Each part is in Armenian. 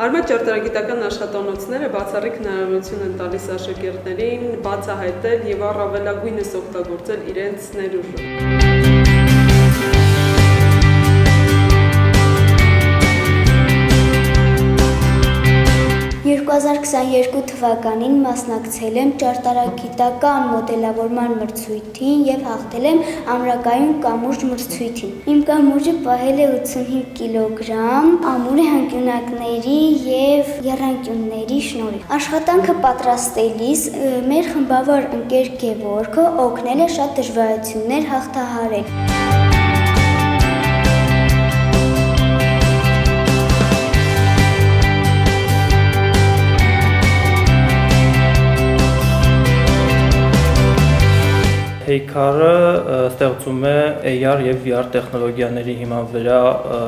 Արմաթ ճարտարագիտական աշխատանոցները բացառիկ հնարավորություն են տալիս աշակերտներին բացահայտել և առավելագույնս օգտագործել իրենց ներուժը։ 2022 թվականին մասնակցել եմ ճարտարագիտական մոդելավորման մրցույթին և հաղթել եմ ամրակայուն կամուրջ մրցույթին։ Իմ կամուրջը պահել է 85 կիլոգրամ ամուր հանկյունակների և եռանկյունների շնորհիվ։ Աշխատանքը պատրաստելիս մեր խմբավոր ընկեր Գևորգը օգնել է շատ դժվարություններ հաղթահարել։ Հեյքարը ստեղծում է AR և VR տեխնոլոգիաների հիման վրա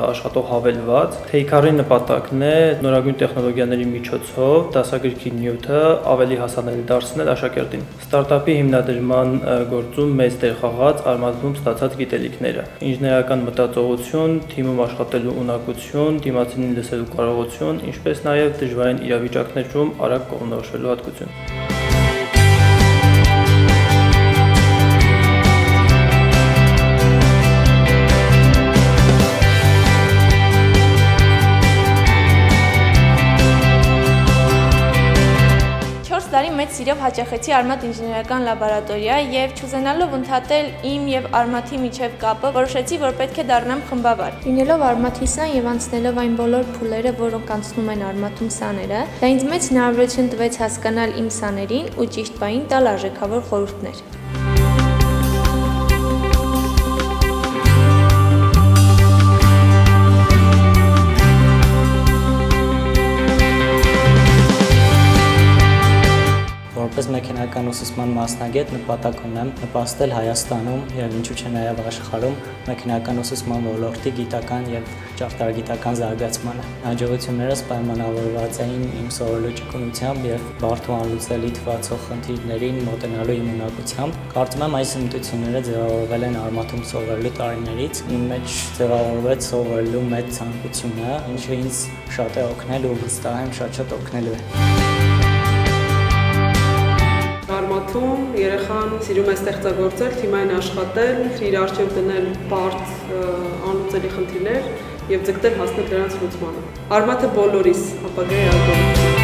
աշխատող հավելված։ Հեյքարի նպատակն է նորագույն տեխնոլոգիաների միջոցով դասագրքի նյութը ավելի հասանելի դարձնել աշակերտին։ Ստարտափի հիմնադրման գործում մեծ դեր խաղաց Armath-ում ստացած գիտելիքները։ Ինժեներական մտածողություն, թիմում աշխատելու ունակություն, դիմացինին լսելու կարողություն, ինչպես նաև դժվարին իրավիճակներում արագ կողմնորոշվելու հատկություն։ Տարի մեծ սիրով հաճախեցի Armath ինժեներական լաբորատորիա և չուզենալով ընդհատել իմ և Armath-ի միջև կապը, որոշեցի, որ պետք է դառնամ խմբավար։ Լինելով Armath-ի սան և անցնելով այն բոլոր փուլերը, որոնք անցնում են Armath-ում սաները, դա ինձ մեծ հնարավորություն տվեց հասկանալ իմ սաներին ու ճիշտ պահին տալ արժեքավոր խորհուրդներ։ Որպես մեքենական ուսուցման մասնագետ նպատակ ունեմ նպաստել Հայաստանում և ինչու՞ չէ նաև աշխարհում մեքենական ուսուցման ոլորտի գիտական և ճարտարագիտական զարգացմանը։ Հաջողություններս պայմանավորված էին իմ սովորելու ճկունությամբ և բարդ ու անլուծելի թվացող խնդիրներին մոտենալու իմ ունակությամբ։ Կարծում եմ այս հմտությունները ձևավորվել են Armath-ում սովորելու տարիներից։ Իմ մեջ ձևավորվեց սովորելու մեծ ցանկությունը, ինչը ինձ շատ է օգնել ու վստահ եմ շատ օգնելու է։ Armath-ում երեխան սիրում է ստեղծագործել, թիմային աշխատել, իր առջև դնել բարդ անլուծելի խնդիրներ և ձգտել հասնել դրանց լուծմանը։ Armath-ը բոլորիս ապագայի ալգորիթմ է։